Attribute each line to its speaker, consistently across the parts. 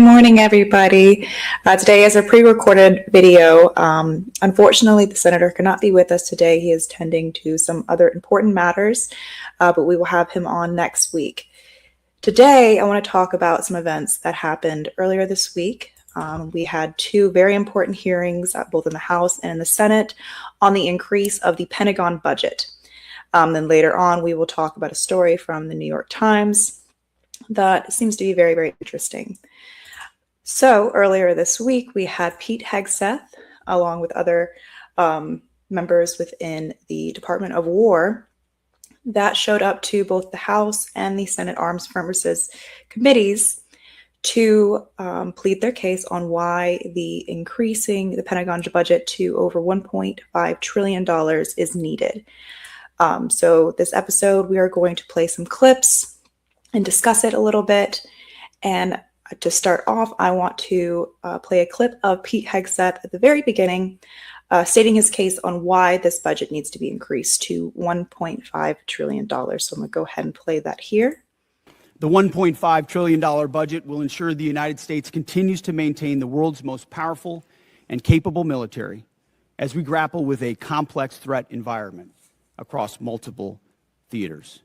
Speaker 1: morning, everybody. Today is a pre-recorded video. Unfortunately, the senator cannot be with us today. He is tending to some other important matters, but we will have him on next week. Today, I want to talk about some events that happened earlier this week. We had two very important hearings, both in the House and in the Senate, on the increase of the Pentagon budget. Then later on, we will talk about a story from the New York Times that seems to be very, very interesting. So earlier this week, we had Pete Hegseth, along with other members within the Department of War, that showed up to both the House and the Senate Armed Services Committees to plead their case on why the increasing the Pentagon budget to over $1.5 trillion is needed. So this episode, we are going to play some clips and discuss it a little bit. And to start off, I want to play a clip of Pete Hegseth at the very beginning, stating his case on why this budget needs to be increased to $1.5 trillion. So I'm going to go ahead and play that here.
Speaker 2: The $1.5 trillion budget will ensure the United States continues to maintain the world's most powerful and capable military as we grapple with a complex threat environment across multiple theaters.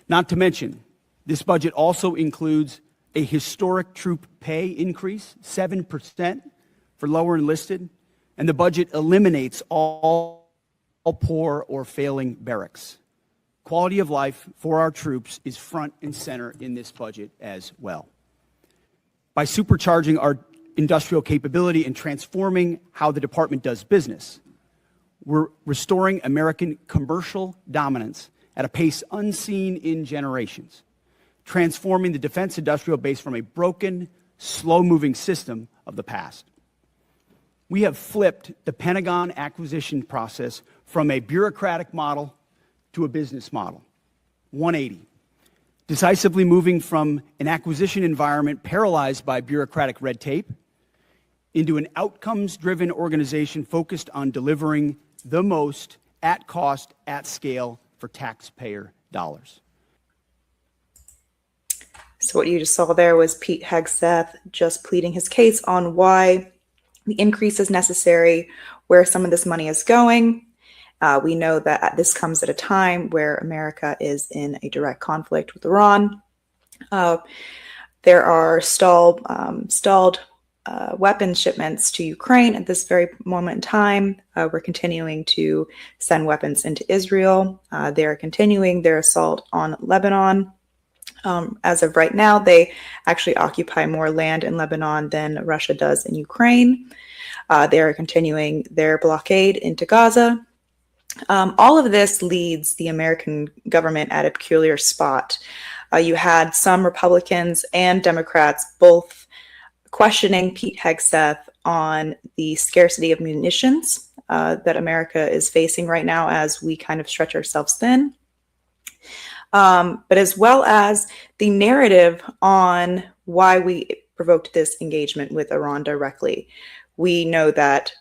Speaker 2: Not to mention, this budget also includes a historic troop pay increase, 7% for lower enlisted, and the budget eliminates all poor or failing barracks. Quality of life for our troops is front and center in this budget as well. By supercharging our industrial capability and transforming how the department does business, we're restoring American commercial dominance at a pace unseen in generations, transforming the defense industrial base from a broken, slow-moving system of the past. We have flipped the Pentagon acquisition process from a bureaucratic model to a business model, 180, decisively moving from an acquisition environment paralyzed by bureaucratic red tape into an outcomes-driven organization focused on delivering the most at cost, at scale for taxpayer dollars.
Speaker 1: So what you just saw there was Pete Hegseth just pleading his case on why the increase is necessary, where some of this money is going. We know that this comes at a time where America is in a direct conflict with Iran. There are stalled weapons shipments to Ukraine at this very moment in time. We're continuing to send weapons into Israel. They are continuing their assault on Lebanon. As of right now, they actually occupy more land in Lebanon than Russia does in Ukraine. They are continuing their blockade into Gaza. All of this leads the American government at a peculiar spot. You had some Republicans and Democrats both questioning Pete Hegseth on the scarcity of munitions that America is facing right now as we kind of stretch ourselves thin. But as well as the narrative on why we provoked this engagement with Iran directly. We know that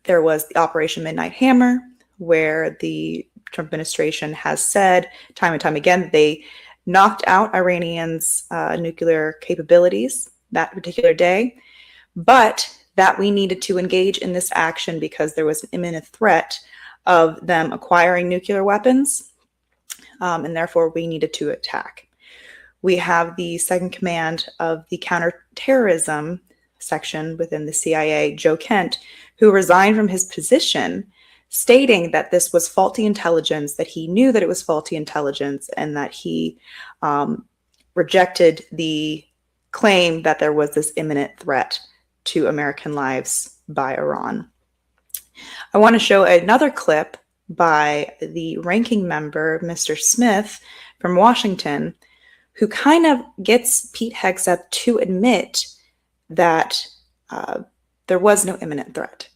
Speaker 1: there was the Operation Midnight Hammer, where the Trump administration has said time and time again that they knocked out Iranians' nuclear capabilities that particular day, but that we needed to engage in this action because there was an imminent threat of them acquiring nuclear weapons. And therefore we needed to attack. We have the second command of the counterterrorism section within the CIA, Joe Kent, who resigned from his position, stating that this was faulty intelligence, that he knew that it was faulty intelligence, and that he rejected the claim that there was this imminent threat to American lives by Iran. I want to show another clip by the ranking member, Mr. Smith from Washington, who kind of gets Pete Hegseth to admit that there was no imminent threat.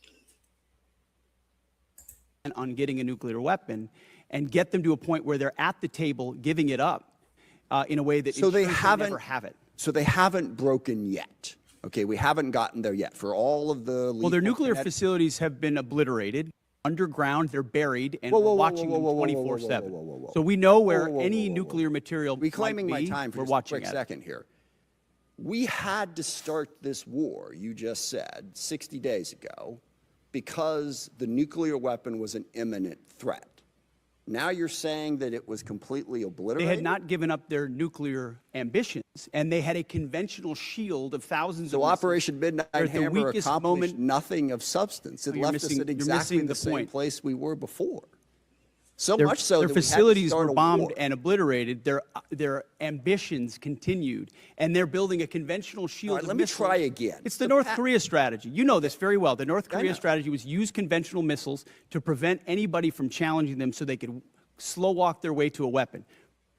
Speaker 2: On getting a nuclear weapon and get them to a point where they're at the table giving it up in a way that
Speaker 3: so they
Speaker 2: never have it.
Speaker 3: So they haven't broken yet. Okay, we haven't gotten there yet for all of the...
Speaker 2: Well, their nuclear facilities have been obliterated. Underground, they're buried, and we're watching them 24/7. So we know where any nuclear material
Speaker 3: reclaiming
Speaker 2: might be.
Speaker 3: my time for
Speaker 2: we're
Speaker 3: just
Speaker 2: watching
Speaker 3: a quick second here. We had to start this war, you just said, 60 days ago, because the nuclear weapon was an imminent threat. Now you're saying that it was completely obliterated?
Speaker 2: They had not given up their nuclear ambitions, and they had a conventional shield of thousands of missiles.
Speaker 3: So Operation Midnight Hammer accomplished nothing of substance. It left us at exactly the same place we were before. So much so that
Speaker 2: their facilities were bombed and obliterated. Their ambitions continued, and they're building a conventional shield.
Speaker 3: Let me try again.
Speaker 2: It's the North Korea strategy. You know this very well. The North Korea strategy was use conventional missiles to prevent anybody from challenging them, so they could slow walk their way to a weapon.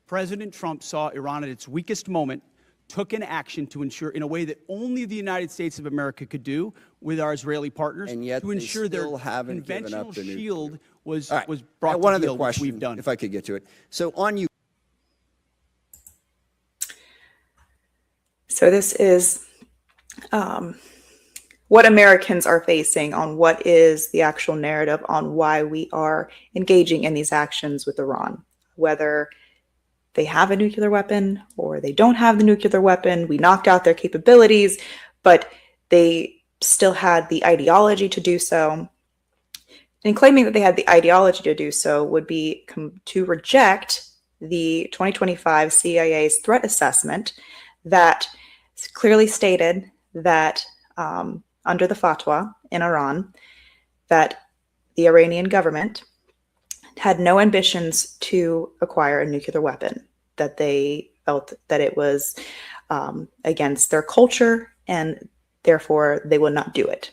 Speaker 2: President Trump saw Iran at its weakest moment, took an action to ensure, in a way that only the United States of America could do with our Israeli partners,
Speaker 3: and yet
Speaker 2: to ensure their conventional shield was brought
Speaker 3: one
Speaker 2: to
Speaker 3: other
Speaker 2: heel,
Speaker 3: question,
Speaker 2: which we've done.
Speaker 3: if I could get to it. So on you.
Speaker 1: So this is what Americans are facing on what is the actual narrative on why we are engaging in these actions with Iran, whether they have a nuclear weapon or they don't have the nuclear weapon. We knocked out their capabilities, but they still had the ideology to do so. And claiming that they had the ideology to do so would be to reject the 2025 CIA's threat assessment that clearly stated that under the fatwa in Iran, that the Iranian government had no ambitions to acquire a nuclear weapon, that they felt that it was against their culture and therefore they would not do it.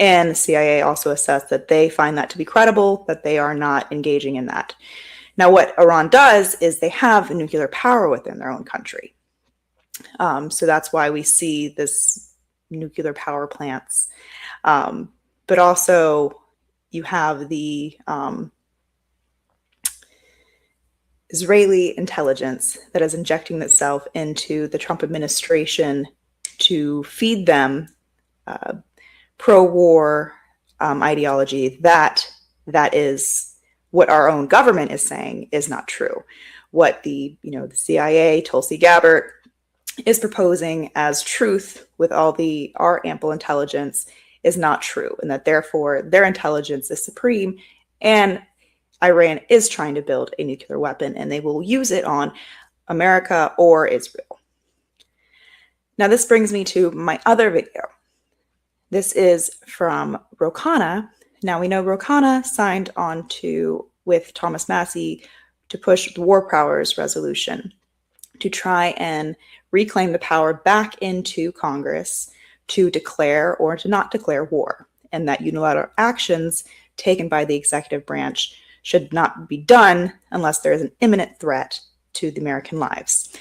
Speaker 1: And the CIA also assessed that they find that to be credible, that they are not engaging in that. Now, what Iran does is they have nuclear power within their own country. So that's why we see this nuclear power plants. But also you have the Israeli intelligence that is injecting itself into the Trump administration to feed them pro-war ideology. That is what our own government is saying is not true. What the CIA, Tulsi Gabbard, is proposing as truth with all our ample intelligence is not true, and that therefore their intelligence is supreme, and Iran is trying to build a nuclear weapon, and they will use it on America or Israel. Now, this brings me to my other video. This is from Ro Khanna. Now, we know Ro Khanna signed on with Thomas Massie to push the War Powers Resolution to try and reclaim the power back into Congress to declare or to not declare war, and that unilateral actions taken by the executive branch should not be done unless there is an imminent threat to the American lives,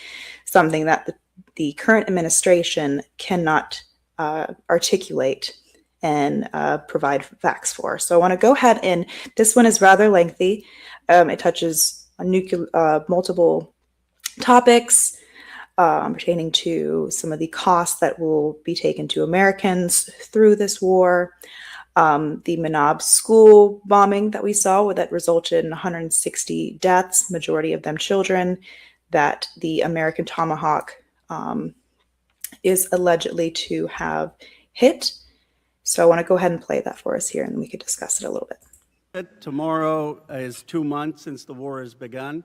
Speaker 1: something that the current administration cannot articulate and provide facts for. So I want to go ahead, and this one is rather lengthy. It touches on multiple topics pertaining to some of the costs that will be taken to Americans through this war. The Manab school bombing that we saw that resulted in 160 deaths, majority of them children, that the American Tomahawk is allegedly to have hit. So I want to go ahead and play that for us here, and then we could discuss it a little bit.
Speaker 4: Tomorrow is 2 months since the war has begun.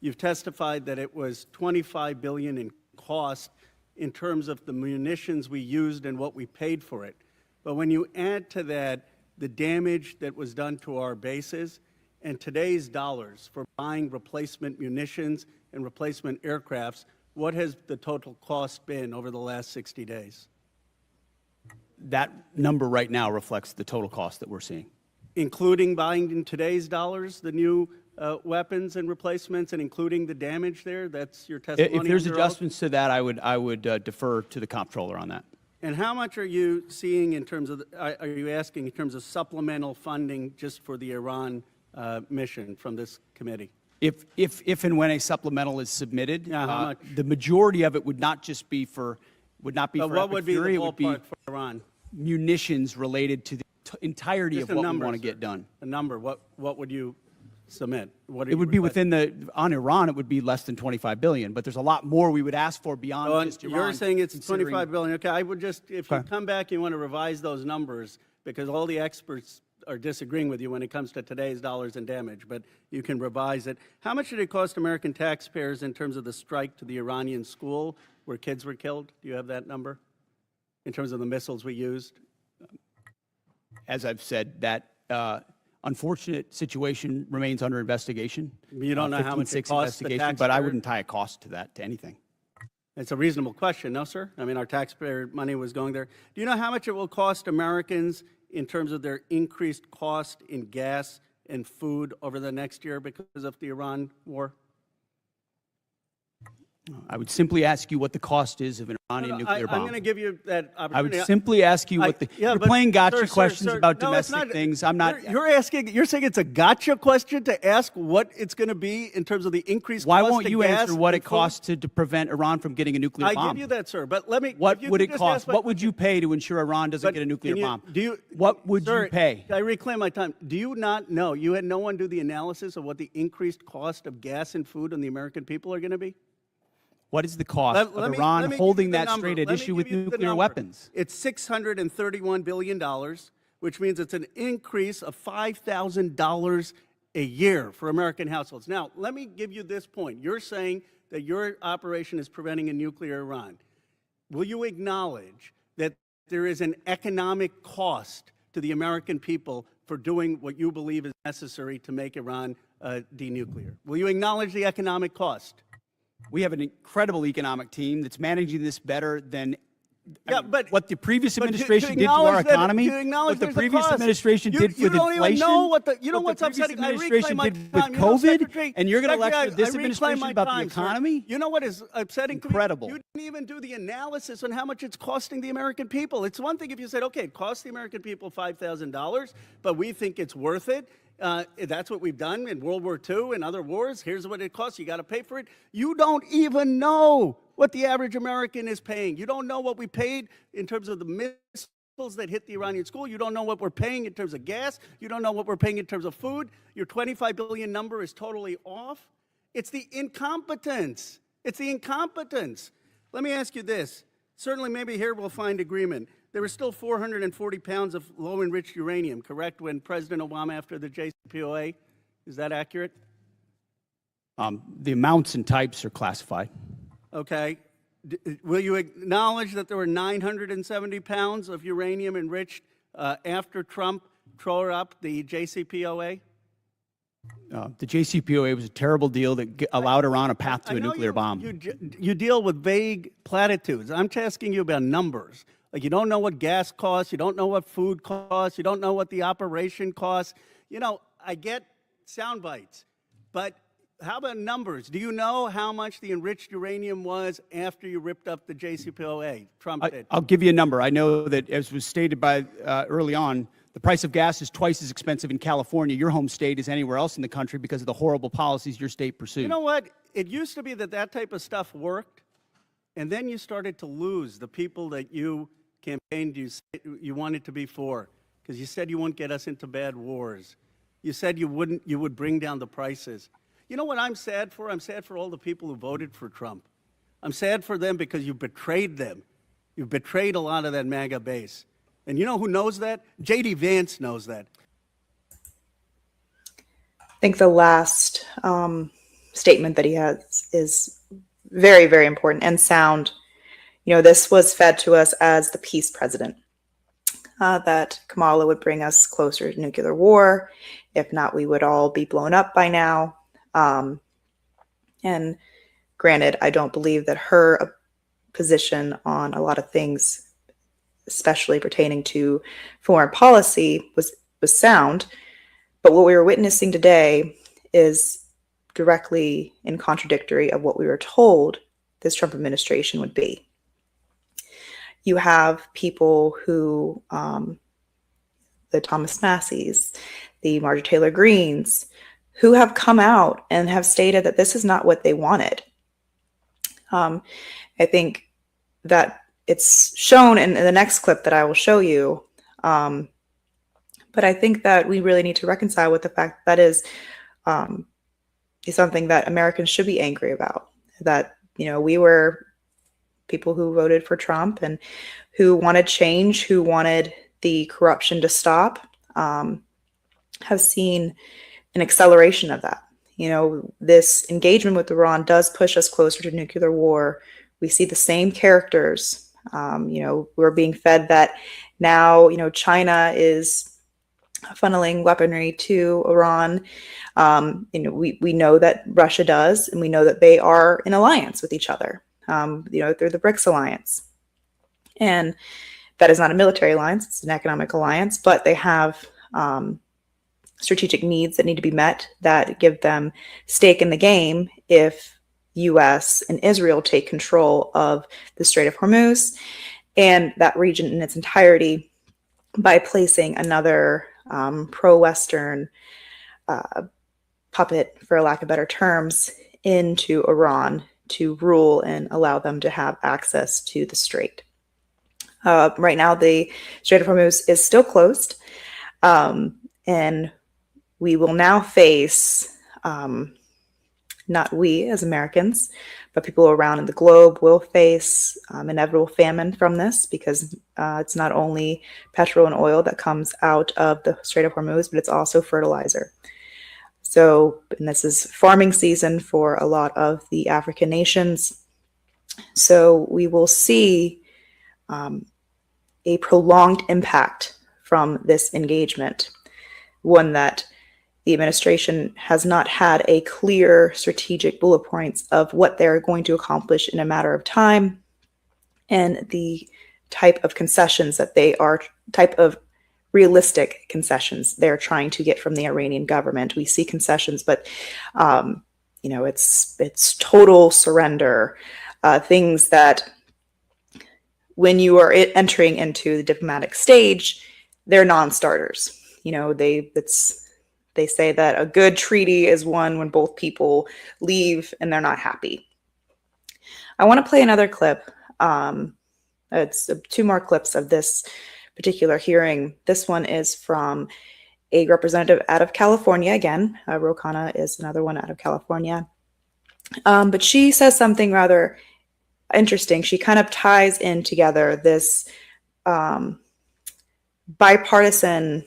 Speaker 4: You've testified that it was $25 billion in cost in terms of the munitions we used and what we paid for it. But when you add to that the damage that was done to our bases and today's dollars for buying replacement munitions and replacement aircrafts, what has the total cost been over the last 60 days?
Speaker 2: That number right now reflects the total cost that we're seeing.
Speaker 4: Including buying in today's dollars the new weapons and replacements, and including the damage there? That's your testimony?
Speaker 2: If there's
Speaker 4: under
Speaker 2: adjustments to that, I would defer to the comptroller on that.
Speaker 4: And how much are you seeing in terms of, are you asking in terms of supplemental funding just for the Iran mission from this committee?
Speaker 2: If and when a supplemental is submitted,
Speaker 4: how much?
Speaker 2: the majority of it would not just be for,
Speaker 4: But what would be the ballpark for Iran?
Speaker 2: Munitions related to the entirety
Speaker 4: Just
Speaker 2: of what we
Speaker 4: number,
Speaker 2: want to
Speaker 4: sir.
Speaker 2: get done.
Speaker 4: A number, what would you submit? What are
Speaker 2: It
Speaker 4: you
Speaker 2: would be
Speaker 4: requesting?
Speaker 2: on Iran, it would be less than 25 billion, but there's a lot more we would ask for beyond
Speaker 4: So
Speaker 2: just Iran.
Speaker 4: you're saying it's
Speaker 2: considering-
Speaker 4: 25 billion. Okay, I would just, if you
Speaker 2: Okay.
Speaker 4: come back, you want to revise those numbers, because all the experts are disagreeing with you when it comes to today's dollars and damage, but you can revise it. How much did it cost American taxpayers in terms of the strike to the Iranian school where kids were killed? Do you have that number? In terms of the missiles we used?
Speaker 2: As I've said, that unfortunate situation remains under investigation.
Speaker 4: You don't know how much it
Speaker 2: 15-6
Speaker 4: costs the
Speaker 2: investigation, but I
Speaker 4: taxpayer?
Speaker 2: wouldn't tie a cost to that, to anything.
Speaker 4: It's a reasonable question, no, sir? I mean, our taxpayer money was going there. Do you know how much it will cost Americans in terms of their increased cost in gas and food over the next year because of the Iran war?
Speaker 2: I would simply ask you what the cost is of an Iranian nuclear bomb.
Speaker 4: I'm going to give you that
Speaker 2: I
Speaker 4: opportunity.
Speaker 2: would simply ask you what the.
Speaker 4: Yeah,
Speaker 2: you're
Speaker 4: but,
Speaker 2: playing gotcha
Speaker 4: sir,
Speaker 2: questions
Speaker 4: sir,
Speaker 2: about
Speaker 4: no, it's
Speaker 2: domestic
Speaker 4: not.
Speaker 2: things. I'm not.
Speaker 4: You're saying it's a gotcha question to ask what it's going to be in terms of the increased
Speaker 2: Why
Speaker 4: cost
Speaker 2: won't
Speaker 4: of
Speaker 2: you
Speaker 4: gas
Speaker 2: answer what
Speaker 4: and
Speaker 2: it
Speaker 4: food?
Speaker 2: costs to prevent Iran from getting a nuclear bomb?
Speaker 4: I give you that, sir. But let me.
Speaker 2: What
Speaker 4: if you
Speaker 2: would
Speaker 4: could
Speaker 2: it
Speaker 4: just
Speaker 2: cost?
Speaker 4: ask my
Speaker 2: What would you pay to ensure Iran doesn't
Speaker 4: But
Speaker 2: get a nuclear
Speaker 4: can you-
Speaker 2: bomb?
Speaker 4: Do you,
Speaker 2: What would
Speaker 4: sir,
Speaker 2: you pay?
Speaker 4: I reclaim my time. Do you not know? You had no one do the analysis of what the increased cost of gas and food on the American people are going to be?
Speaker 2: What is the cost
Speaker 4: Let
Speaker 2: of
Speaker 4: me- let
Speaker 2: Iran
Speaker 4: me give
Speaker 2: holding
Speaker 4: you the
Speaker 2: that
Speaker 4: number.
Speaker 2: straight at
Speaker 4: Let me
Speaker 2: issue
Speaker 4: give
Speaker 2: with
Speaker 4: you the
Speaker 2: nuclear
Speaker 4: number.
Speaker 2: weapons?
Speaker 4: It's $631 billion, which means it's an increase of $5,000 a year for American households. Now, let me give you this point. You're saying that your operation is preventing a nuclear Iran. Will you acknowledge that there is an economic cost to the American people for doing what you believe is necessary to make Iran denuclear? Will you acknowledge the economic cost?
Speaker 2: We have an incredible economic team that's managing this better than
Speaker 4: Yeah, but
Speaker 2: what the previous
Speaker 4: but to
Speaker 2: administration did to
Speaker 4: acknowledge
Speaker 2: our
Speaker 4: that-
Speaker 2: economy,
Speaker 4: to acknowledge
Speaker 2: what the
Speaker 4: there's a
Speaker 2: previous
Speaker 4: cost.
Speaker 2: administration
Speaker 4: You-
Speaker 2: did
Speaker 4: you
Speaker 2: with
Speaker 4: don't even
Speaker 2: inflation,
Speaker 4: know what the- you know
Speaker 2: what
Speaker 4: what's
Speaker 2: the previous
Speaker 4: upsetting? I
Speaker 2: administration
Speaker 4: reclaim
Speaker 2: did
Speaker 4: my
Speaker 2: with
Speaker 4: time. You know,
Speaker 2: COVID,
Speaker 4: Secretary-
Speaker 2: and you're going to
Speaker 4: Secretary,
Speaker 2: lecture this
Speaker 4: I reclaim
Speaker 2: administration
Speaker 4: my
Speaker 2: about the
Speaker 4: time, sir.
Speaker 2: economy?
Speaker 4: You know what is upsetting to me?
Speaker 2: Incredible.
Speaker 4: You didn't even do the analysis on how much it's costing the American people. It's one thing if you said, okay, it costs the American people $5,000, but we think it's worth it. That's what we've done in World War II and other wars. Here's what it costs. You got to pay for it. You don't even know what the average American is paying. You don't know what we paid in terms of the missiles that hit the Iranian school. You don't know what we're paying in terms of gas. You don't know what we're paying in terms of food. Your 25 billion number is totally off. It's the incompetence. It's the incompetence. Let me ask you this. Certainly, maybe here we'll find agreement. There were still 440 pounds of low-enriched uranium, correct, when President Obama, after the JCPOA? Is that accurate?
Speaker 2: The amounts and types are classified.
Speaker 4: Okay. Will you acknowledge that there were 970 pounds of uranium enriched after Trump tore up the JCPOA?
Speaker 2: The JCPOA was a terrible deal that allowed Iran a path to
Speaker 4: I
Speaker 2: a
Speaker 4: know
Speaker 2: nuclear bomb.
Speaker 4: You deal with vague platitudes. I'm asking you about numbers. Like you don't know what gas costs, you don't know what food costs, you don't know what the operation costs. You know, I get sound bites, but how about numbers? Do you know how much the enriched uranium was after you ripped up the JCPOA? Trump did.
Speaker 2: I'll give you a number. I know that, as was stated by early on, the price of gas is twice as expensive in California, your home state, as anywhere else in the country because of the horrible policies your state pursued.
Speaker 4: You know what? It used to be that that type of stuff worked, and then you started to lose the people that you campaigned you wanted to be for, because you said you wouldn't get us into bad wars. You said you would bring down the prices. You know what I'm sad for? I'm sad for all the people who voted for Trump. I'm sad for them because you betrayed them. You betrayed a lot of that MAGA base. And you know who knows that? J.D. Vance knows that.
Speaker 1: I think the last statement that he has is very, very important and sound. You know, this was fed to us as the peace president, that Kamala would bring us closer to nuclear war. If not, we would all be blown up by now. And granted, I don't believe that her position on a lot of things, especially pertaining to foreign policy, was sound. But what we were witnessing today is directly in contradictory of what we were told this Trump administration would be. You have people who, the Thomas Masseys, the Marjorie Taylor Greens, who have come out and have stated that this is not what they wanted. I think that it's shown in the next clip that I will show you. But I think that we really need to reconcile with the fact that is is something that Americans should be angry about. That, we were people who voted for Trump and who wanted change, who wanted the corruption to stop, have seen an acceleration of that. This engagement with Iran does push us closer to nuclear war. We see the same characters. We're being fed that now, China is funneling weaponry to Iran. We know that Russia does, and we know that they are in alliance with each other. Through the BRICS alliance. And that is not a military alliance, it's an economic alliance, but they have strategic needs that need to be met that give them stake in the game if US and Israel take control of the Strait of Hormuz and that region in its entirety by placing another pro-Western puppet, for lack of better terms, into Iran to rule and allow them to have access to the strait. Right now, the Strait of Hormuz is still closed, and we will now face, not we as Americans, but people around in the globe will face inevitable famine from this, because it's not only petrol and oil that comes out of the Strait of Hormuz, but it's also fertilizer. So, and this is farming season for a lot of the African nations. So we will see a prolonged impact from this engagement, one that the administration has not had a clear strategic bullet points of what they're going to accomplish in a matter of time, and the type of concessions that type of realistic concessions they're trying to get from the Iranian government. We see concessions, but it's total surrender, things that when you are entering into the diplomatic stage, they're non-starters. They say that a good treaty is one when both people leave and they're not happy. I want to play another clip. It's 2 more clips of this particular hearing. This one is from a representative out of California. Again, Ro Khanna is another one out of California. But she says something rather interesting. She kind of ties in together this bipartisan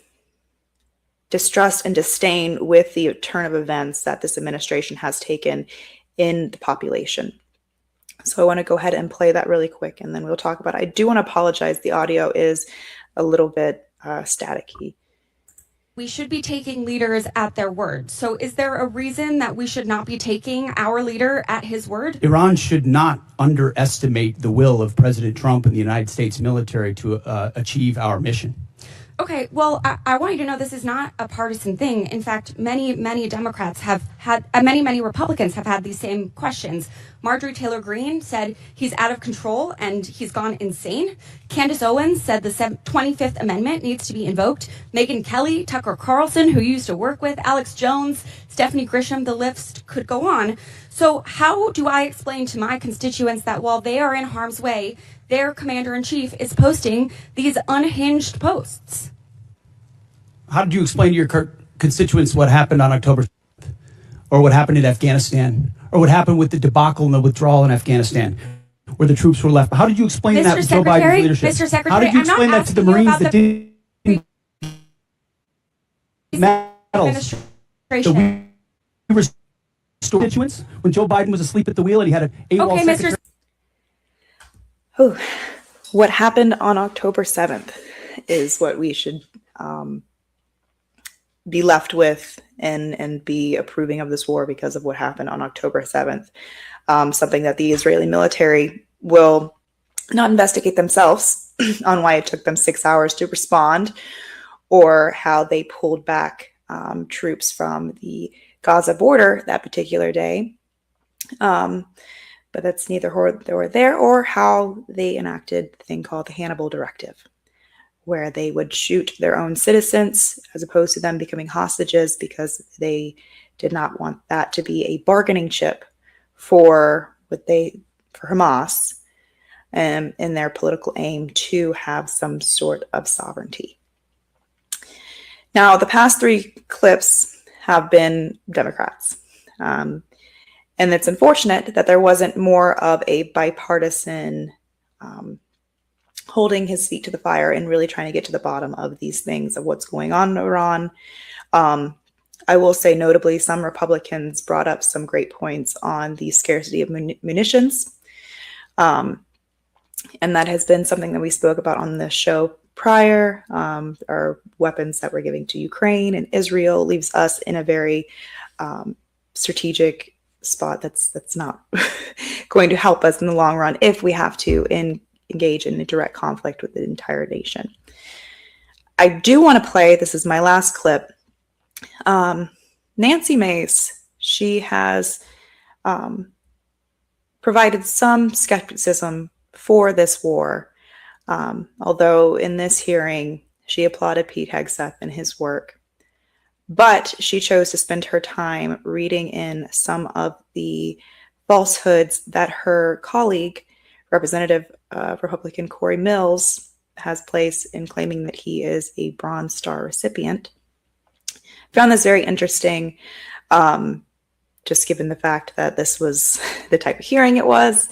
Speaker 1: distrust and disdain with the turn of events that this administration has taken in the population. So I want to go ahead and play that really quick, and then we'll talk about it. I do want to apologize. The audio is a little bit staticky.
Speaker 5: We should be taking leaders at their word. So is there a reason that we should not be taking our leader at his word?
Speaker 2: Iran should not underestimate the will of President Trump and the United States military to achieve our mission.
Speaker 5: Okay, well, I want you to know this is not a partisan thing. In fact, many Democrats have had, many Republicans have had these same questions. Marjorie Taylor Greene said he's out of control and he's gone insane. Candace Owens said the 25th Amendment needs to be invoked. Megyn Kelly, Tucker Carlson, who you used to work with, Alex Jones, Stephanie Grisham, the list could go on. So how do I explain to my constituents that while they are in harm's way, their commander-in-chief is posting these unhinged posts?
Speaker 2: How did you explain to your constituents what happened on October 7th, or what happened in Afghanistan, or what happened with the debacle and the withdrawal in Afghanistan, where the troops were left? How did you explain that with Joe Biden's leadership?
Speaker 5: Mr. Secretary,
Speaker 2: how did you explain that to the Marines that didn't medals? So we restored constituents when Joe Biden was asleep at the wheel and he had an AWOL secretary.
Speaker 1: Oh, what happened on October 7th is what we should be left with and be approving of this war because of what happened on October 7th. Something that the Israeli military will not investigate themselves on why it took them 6 hours to respond, or how they pulled back troops from the Gaza border that particular day. But that's neither here nor there, or how they enacted the thing called the Hannibal Directive, where they would shoot their own citizens as opposed to them becoming hostages, because they did not want that to be a bargaining chip for Hamas in their political aim to have some sort of sovereignty. Now, the past 3 clips have been Democrats. And it's unfortunate that there wasn't more of a bipartisan holding his feet to the fire and really trying to get to the bottom of these things, of what's going on in Iran. I will say notably, some Republicans brought up some great points on the scarcity of munitions. And that has been something that we spoke about on the show prior. Our weapons that we're giving to Ukraine and Israel leaves us in a very strategic spot that's not going to help us in the long run if we have to engage in a direct conflict with the entire nation. I do want to play, this is my last clip, Nancy Mace. She has provided some skepticism for this war, although in this hearing she applauded Pete Hegseth and his work. But she chose to spend her time reading in some of the falsehoods that her colleague, Representative Republican Corey Mills, has placed in claiming that he is a Bronze Star recipient. Found this very interesting, just given the fact that this was the type of hearing it was,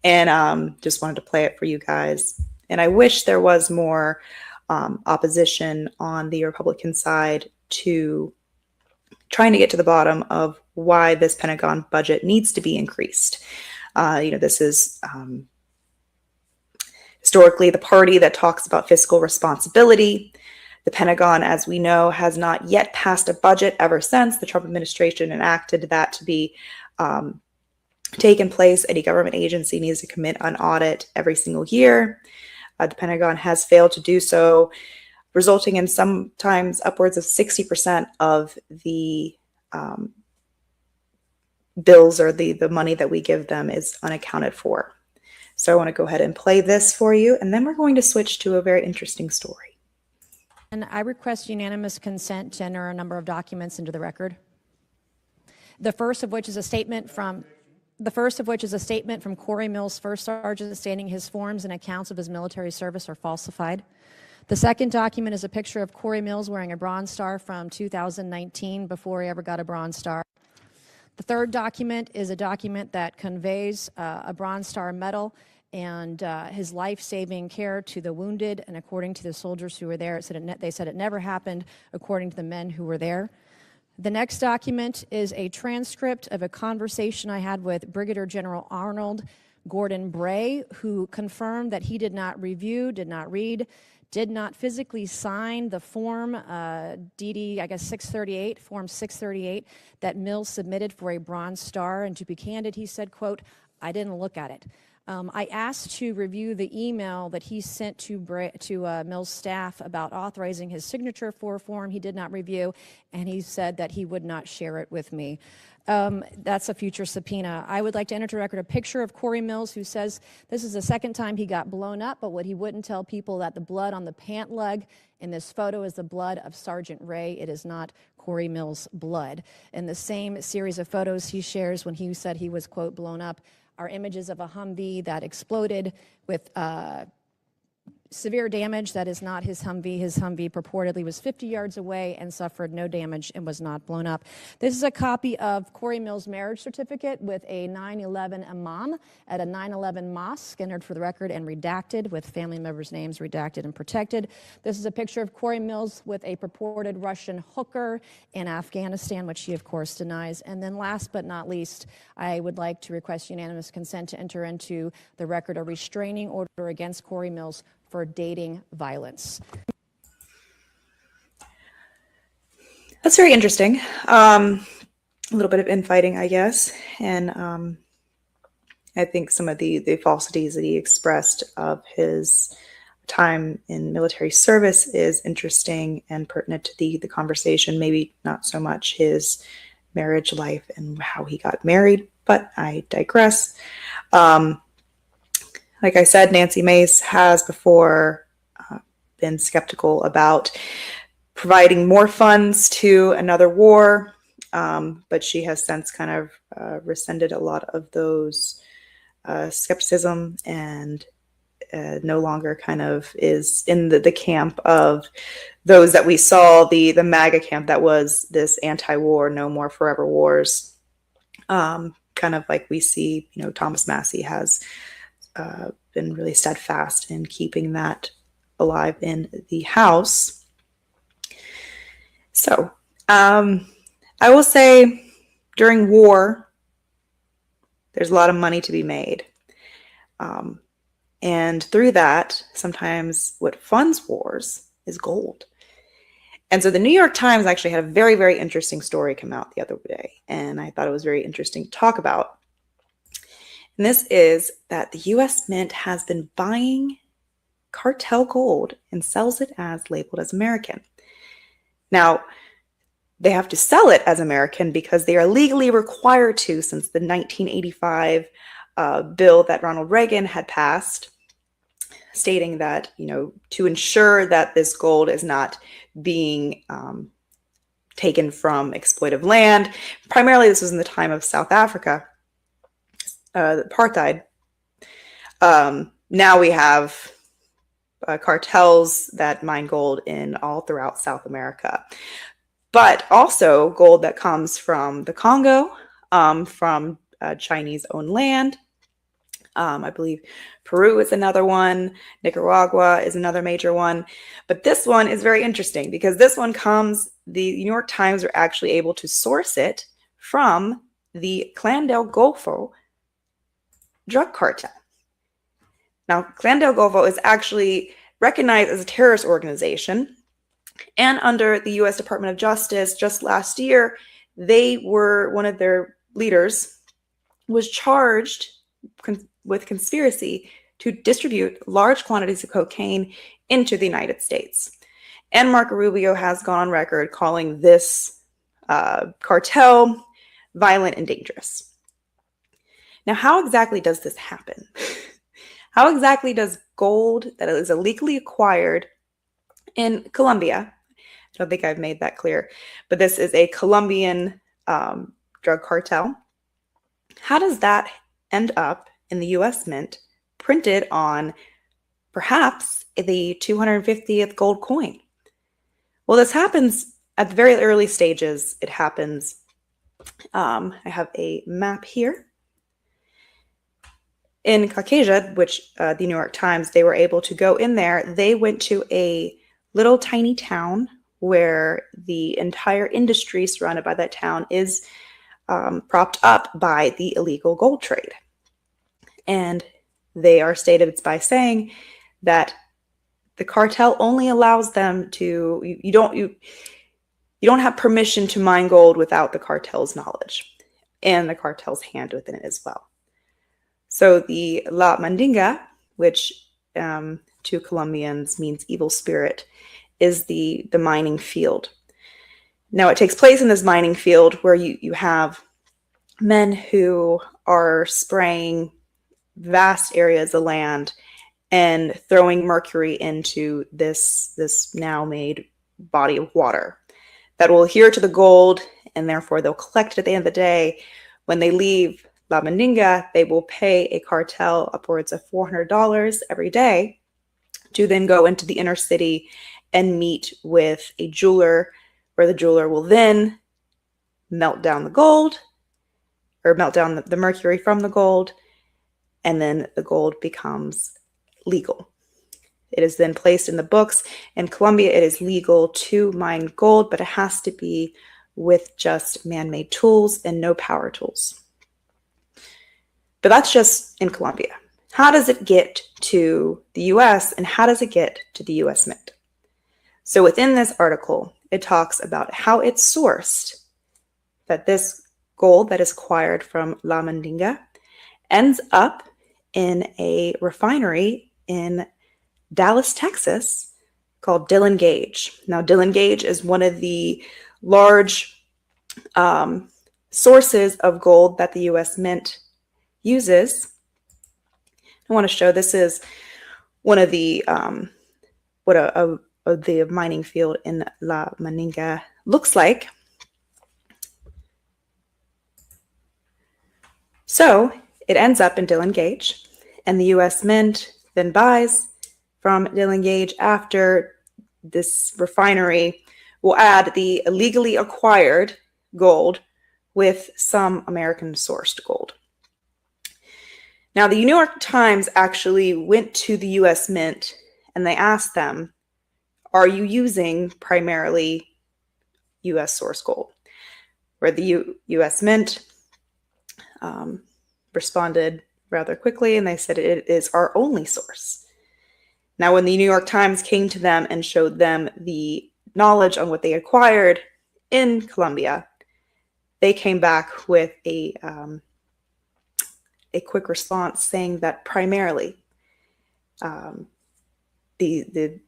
Speaker 1: and just wanted to play it for you guys. And I wish there was more opposition on the Republican side to trying to get to the bottom of why this Pentagon budget needs to be increased. This is historically the party that talks about fiscal responsibility. The Pentagon, as we know, has not yet passed a budget ever since the Trump administration enacted that to be taken place. Any government agency needs to commit an audit every single year. The Pentagon has failed to do so, resulting in sometimes upwards of 60% of the bills or the money that we give them is unaccounted for. So I want to go ahead and play this for you, and then we're going to switch to a very interesting story.
Speaker 6: And I request unanimous consent to enter a number of documents into the record. The first of which is a statement from Corey Mills, First Sergeant, stating his forms and accounts of his military service are falsified. The second document is a picture of Corey Mills wearing a Bronze Star from 2019, before he ever got a Bronze Star. The third document is a document that conveys a Bronze Star medal and his life-saving care to the wounded, and according to the soldiers who were there, they said it never happened, according to the men who were there. The next document is a transcript of a conversation I had with Brigadier General Arnold Gordon Bray, who confirmed that he did not review, did not read, did not physically sign the form DD, I guess 638, form 638, that Mills submitted for a Bronze Star. And to be candid, he said, quote, "I didn't look at it." I asked to review the email that he sent to Mills' staff about authorizing his signature for a form he did not review, and he said that he would not share it with me. That's a future subpoena. I would like to enter to record a picture of Corey Mills, who says this is the second time he got blown up, but what he wouldn't tell people, that the blood on the pant leg in this photo is the blood of Sergeant Ray. It is not Corey Mills' blood. In the same series of photos he shares when he said he was, quote, blown up, are images of a Humvee that exploded with severe damage. That is not his Humvee. His Humvee purportedly was 50 yards away and suffered no damage and was not blown up. This is a copy of Corey Mills' marriage certificate with a 9/11 imam at a 9/11 mosque, entered for the record and redacted, with family members' names redacted and protected. This is a picture of Corey Mills with a purported Russian hooker in Afghanistan, which he, of course, denies. And then last but not least, I would like to request unanimous consent to enter into the record a restraining order against Corey Mills for dating violence.
Speaker 1: That's very interesting. A little bit of infighting, I guess. And I think some of the falsities that he expressed of his time in military service is interesting and pertinent to the conversation. Maybe not so much his marriage life and how he got married, but I digress. Like I said, Nancy Mace has before been skeptical about providing more funds to another war, but she has since kind of rescinded a lot of those skepticism and no longer kind of is in the camp of those that we saw, the MAGA camp that was this anti-war, no more forever wars. Kind of like we see, Thomas Massey has been really steadfast in keeping that alive in the House. So I will say during war, there's a lot of money to be made. And through that, sometimes what funds wars is gold. And so the New York Times actually had a very, very interesting story come out the other day, and I thought it was very interesting to talk about. And this is that the U.S. Mint has been buying cartel gold and sells it as labeled as American. Now, they have to sell it as American because they are legally required to, since the 1985 bill that Ronald Reagan had passed, stating that, to ensure that this gold is not being taken from exploitive land. Primarily, this was in the time of South Africa, apartheid. Now we have cartels that mine gold in all throughout South America, but also gold that comes from the Congo, from Chinese-owned land. I believe Peru is another one. Nicaragua is another major one. But this one is very interesting because this one the New York Times are actually able to source it from the Clan del Golfo drug cartel. Now, Clan del Golfo is actually recognized as a terrorist organization. And under the U.S. Department of Justice, just last year, one of their leaders was charged with conspiracy to distribute large quantities of cocaine into the United States. And Marco Rubio has gone on record calling this cartel violent and dangerous. Now, how exactly does this happen? How exactly does gold that is illegally acquired in Colombia, I don't think I've made that clear, but this is a Colombian drug cartel, how does that end up in the U.S. Mint printed on perhaps the 250th gold coin? Well, this happens at the very early stages. It happens, I have a map here. In Caucasia, which the New York Times, they were able to go in there. They went to a little tiny town where the entire industry surrounded by that town is propped up by the illegal gold trade. And they are stated by saying that the cartel only allows them to, you don't have permission to mine gold without the cartel's knowledge and the cartel's hand within it as well. So the La Mandinga, which to Colombians means evil spirit, is the mining field. Now it takes place in this mining field where you have men who are spraying vast areas of land and throwing mercury into this now made body of water that will adhere to the gold, and therefore they'll collect it at the end of the day. When they leave La Mandinga, they will pay a cartel upwards of $400 every day to then go into the inner city and meet with a jeweler, where the jeweler will then melt down the gold, or melt down the mercury from the gold, and then the gold becomes legal. It is then placed in the books. In Colombia, it is legal to mine gold, but it has to be with just man-made tools and no power tools. But that's just in Colombia. How does it get to the US, and how does it get to the US Mint? So within this article, it talks about how it's sourced, that this gold that is acquired from La Mandinga ends up in a refinery in Dallas, Texas, called Dillon Gage. Now, Dillon Gage is one of the large sources of gold that the US Mint uses. I want to show, this is one of the the mining field in La Mandinga looks like. So it ends up in Dillon Gage, and the US Mint then buys from Dylan Gage after this refinery will add the illegally acquired gold with some American sourced gold. Now, the New York Times actually went to the US Mint and they asked them, are you using primarily US source gold? Where the US Mint responded rather quickly and they said it is our only source. Now, when the New York Times came to them and showed them the knowledge on what they acquired in Colombia, they came back with a quick response saying that primarily the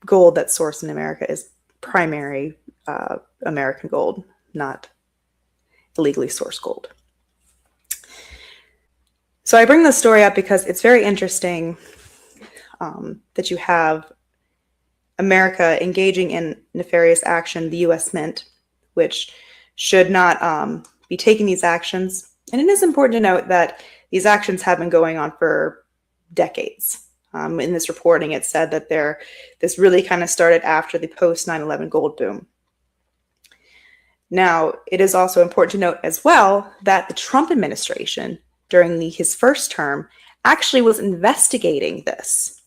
Speaker 1: gold that's sourced in America is primary American gold, not illegally sourced gold. So I bring this story up because it's very interesting that you have America engaging in nefarious action, the US Mint, which should not be taking these actions. And it is important to note that these actions have been going on for decades. In this reporting, it said that this really kind of started after the post 9/11 gold boom. Now, it is also important to note as well that the Trump administration, during his first term, actually was investigating this.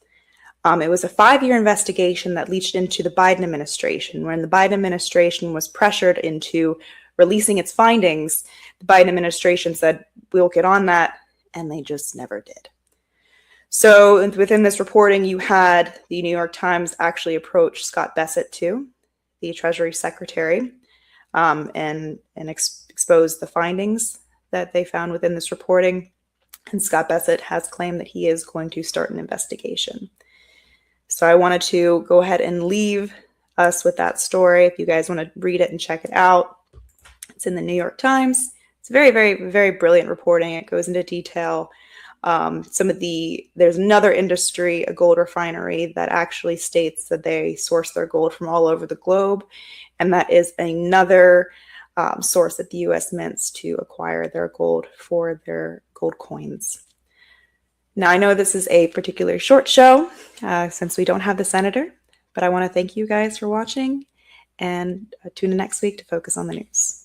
Speaker 1: It was a 5-year investigation that leached into the Biden administration. When the Biden administration was pressured into releasing its findings, the Biden administration said, we'll get on that, and they just never did. So within this reporting, you had the New York Times actually approach Scott Bessent too, the Treasury Secretary, and expose the findings that they found within this reporting. And Scott Bessent has claimed that he is going to start an investigation. So I wanted to go ahead and leave us with that story. If you guys want to read it and check it out, it's in the New York Times. It's very, very, very brilliant reporting. It goes into detail. There's another industry, a gold refinery, that actually states that they source their gold from all over the globe. And that is another source that the U.S. mints to acquire their gold for their gold coins. Now, I know this is a particularly short show since we don't have the senator, but I want to thank you guys for watching and tune in next week to focus on the news.